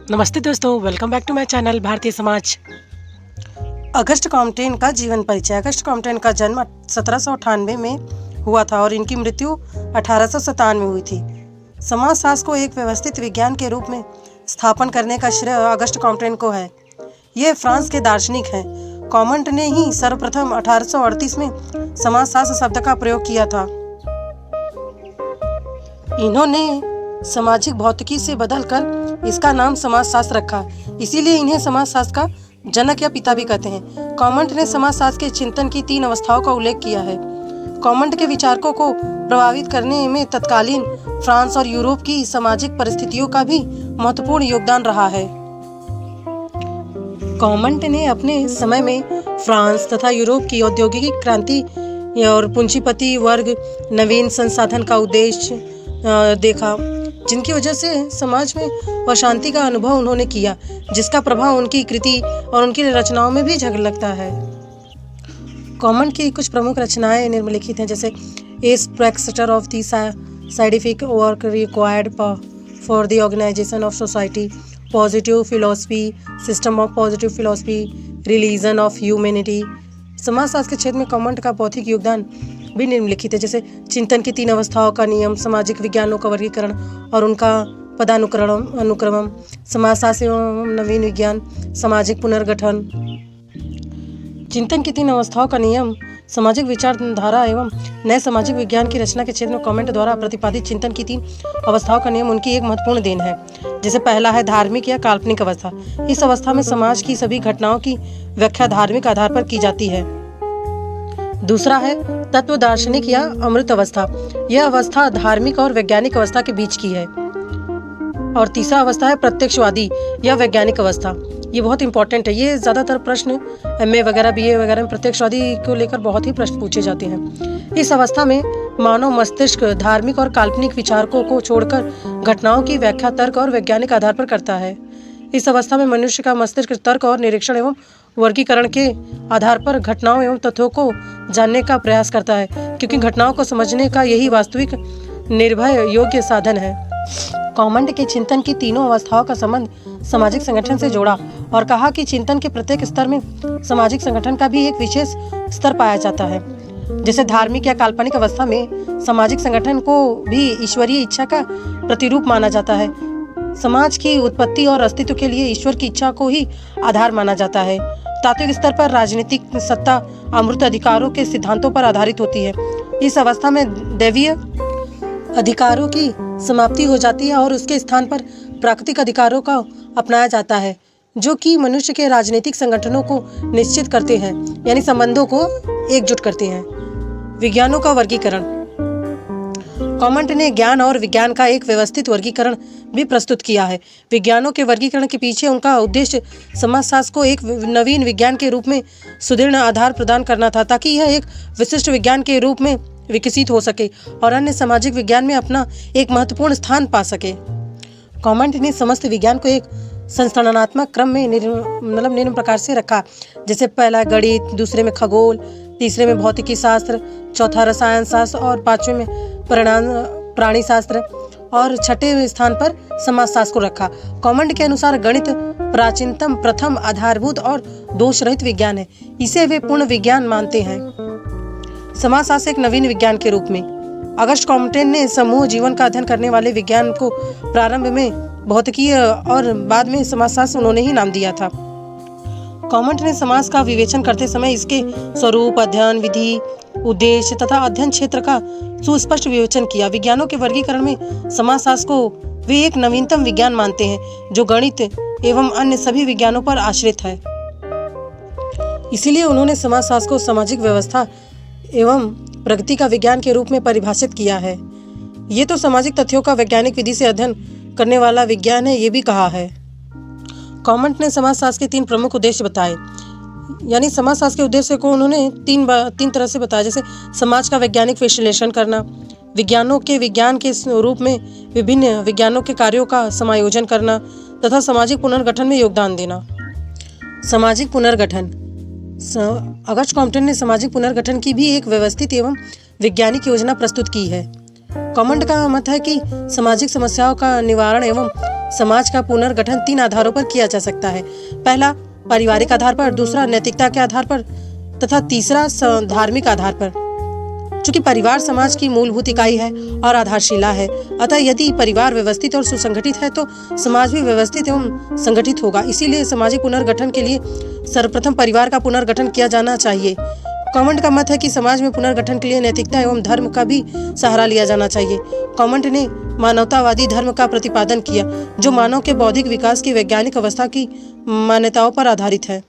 नमस्ते दोस्तों, welcome back to my channel Bharatiya Samaj. August कॉम्टेन का जीवन परिचय। अगस्ट कॉम्टेन का जन्म 1798 में हुआ था और इनकी मृत्यु 1897 में हुई थी। समाजशास्त्र को एक व्यवस्थित विज्ञान के रूप में स्थापन करने का श्रेय अगस्ट कॉम्टेन को है। ये फ्रांस के दार्शनिक हैं। कॉमट ने ही सर्वप्रथम 1838 में समाजशास्त्र शब्द का प्रयोग किया था। इन्होंने सामाजिक भौतिकी से बदलकर इसका नाम समाजशास्त्र रखा, इसीलिए इन्हें समाजशास्त्र का जनक या पिता भी कहते हैं। कॉमट ने समाजशास्त्र के चिंतन की 3 अवस्थाओं का उल्लेख किया है। कॉमट के विचारकों को प्रभावित करने में तत्कालीन फ्रांस और यूरोप की सामाजिक परिस्थितियों का भी महत्वपूर्ण योगदान रहा है। कॉमट ने अपने समय में फ्रांस तथा यूरोप की औद्योगिक क्रांति और पूंजीपति वर्ग नवीन संसाधन का उद्देश्य देखा, जिनकी वजह से समाज में अशांति का अनुभव उन्होंने किया, जिसका प्रभाव उनकी कृति और उनकी रचनाओं में भी झलकता है। कॉमट की कुछ प्रमुख रचनाएं निम्नलिखित हैं, जैसे a structure of the scientific work required for the organisation of society, positive philosophy, system of positive philosophy, religion of humanity. समाजशास्त्र के क्षेत्र में कॉमट का बौद्धिक योगदान भी निम्नलिखित है, जैसे चिंतन की 3 अवस्थाओं का नियम, सामाजिक विज्ञानों का वर्गीकरण और उनका अनुक्रम, समाजशास्त्र एवं नवीन विज्ञान, सामाजिक पुनर्गठन। चिंतन की 3 अवस्थाओं का नियम सामाजिक विचारधारा एवं नए सामाजिक विज्ञान की रचना के क्षेत्र में कॉमट द्वारा प्रतिपादित चिंतन की 3 अवस्थाओं का नियम उनकी एक महत्वपूर्ण देन है। जैसे पहला है धार्मिक या काल्पनिक अवस्था। इस अवस्था में समाज की सभी घटनाओं की व्याख्या धार्मिक आधार पर की जाती है। दूसरा है तत्व दार्शनिक या अमृत अवस्था। यह अवस्था धार्मिक और वैज्ञानिक अवस्था के बीच की है। और तीसरा अवस्था है प्रत्यक्षवादी या वैज्ञानिक अवस्था। ये बहुत इंपॉर्टेंट है। ये ज़्यादातर प्रश्न MA वगैरह BA वगैरह में प्रत्यक्षवादी को लेकर बहुत ही प्रश्न पूछे जाते हैं। इस अवस्था में मानव मस्तिष्क धार्मिक और काल्पनिक विचारकों को छोड़कर घटनाओं की व्याख्या तर्क और वैज्ञानिक आधार पर करता है। इस अवस्था में मनुष्य का मस्तिष्क तर्क और निरीक्षण एवं वर्गीकरण के आधार पर घटनाओं एवं तथ्यों को जानने का प्रयास करता है, क्योंकि घटनाओं को समझने का यही वास्तविक निर्भय योग्य साधन है। कॉमट के चिंतन की तीनों अवस्थाओं का संबंध सामाजिक संगठन से जोड़ा और कहा कि चिंतन के प्रत्येक स्तर में सामाजिक संगठन का भी एक विशेष स्तर पाया जाता है। जैसे धार्मिक या काल्पनिक अवस्था में सामाजिक संगठन को भी ईश्वरीय इच्छा का प्रतिरूप माना जाता है। समाज की उत्पत्ति और अस्तित्व के लिए ईश्वर की इच्छा को ही आधार माना जाता है। तात्विक स्तर पर राजनीतिक सत्ता अमूर्त अधिकारों के सिद्धांतों पर आधारित होती है। इस अवस्था में दैवीय अधिकारों की समाप्ति हो जाती है और उसके स्थान पर प्राकृतिक अधिकारों का अपनाया जाता है, जो कि मनुष्य के राजनीतिक संगठनों को निश्चित करते हैं, यानी संबंधों को एकजुट करते हैं। विज्ञानों का वर्गीकरण। कॉमट ने ज्ञान और विज्ञान का एक व्यवस्थित वर्गीकरण भी प्रस्तुत किया है। विज्ञानों के वर्गीकरण के पीछे उनका उद्देश्य समाजशास्त्र को एक नवीन विज्ञान के रूप में सुदृढ़ आधार प्रदान करना था, ताकि यह एक विशिष्ट विज्ञान के रूप में विकसित हो सके और अन्य सामाजिक विज्ञान में अपना एक महत्वपूर्ण स्थान पा सके। कॉमट ने समस्त विज्ञान को एक संस्थानात्मक क्रम में निम्न प्रकार से रखा, जैसे पहला गणित, दूसरे में खगोल, तीसरे में भौतिकी शास्त्र, चौथा रसायन शास्त्र और 5वें में प्राणी शास्त्र और 6ठे स्थान पर समाजशास्त्र को रखा। कॉमट के अनुसार गणित प्राचीनतम, प्रथम, आधारभूत और दोष रहित विज्ञान है। इसे वे पूर्ण विज्ञान मानते हैं। समाजशास्त्र एक नवीन विज्ञान के रूप में। अगस्ट कॉम्टेन ने समूह जीवन का अध्ययन करने वाले विज्ञान को प्रारंभ में भौतिकी और बाद में समाजशास्त्र उन्होंने ही नाम दिया था। कॉमट ने समाज का विवेचन करते समय इसके स्वरूप, अध्ययन विधि, उद्देश्य तथा अध्ययन क्षेत्र का सुस्पष्ट विवेचन किया। विज्ञानों के वर्गीकरण में समाजशास्त्र को वे एक नवीनतम विज्ञान मानते हैं, जो गणित एवं अन्य सभी विज्ञानों पर आश्रित है। इसीलिए उन्होंने समाजशास्त्र को सामाजिक व्यवस्था एवं प्रगति का विज्ञान के रूप में परिभाषित किया है। ये तो सामाजिक तथ्यों का वैज्ञानिक विधि से अध्ययन करने वाला विज्ञान है, ये भी कहा है। कॉमट ने समाजशास्त्र के 3 प्रमुख उद्देश्य बताए, यानी समाजशास्त्र के उद्देश्य को उन्होंने तीन तरह से बताया, जैसे समाज का वैज्ञानिक विश्लेषण करना, विज्ञानों के विज्ञान के रूप में विभिन्न विज्ञानों के कार्यों का समायोजन करना तथा सामाजिक पुनर्गठन में योगदान देना। सामाजिक पुनर्गठन। अगस्ट कॉम्टेन ने सामाजिक पुनर्गठन की भी एक व्यवस्थित एवं वैज्ञानिक योजना प्रस्तुत की है। कॉमट का मत है कि सामाजिक समस्याओं का निवारण एवं समाज का पुनर्गठन 3 आधारों पर किया जा सकता है। पहला पारिवारिक आधार पर, दूसरा नैतिकता के आधार पर तथा तीसरा धार्मिक आधार पर। चूंकि परिवार समाज की मूलभूत इकाई है और आधारशिला है, अतः यदि परिवार व्यवस्थित और सुसंगठित है तो समाज भी व्यवस्थित एवं संगठित होगा। इसीलिए सामाजिक पुनर्गठन के लिए सर्वप्रथम परिवार का पुनर्गठन किया जाना चाहिए। कॉमंट का मत है कि समाज में पुनर्गठन के लिए नैतिकता एवं धर्म का भी सहारा लिया जाना चाहिए। कॉमंट ने मानवतावादी धर्म का प्रतिपादन किया, जो मानव के बौद्धिक विकास की वैज्ञानिक अवस्था की मान्यताओं पर आधारित है।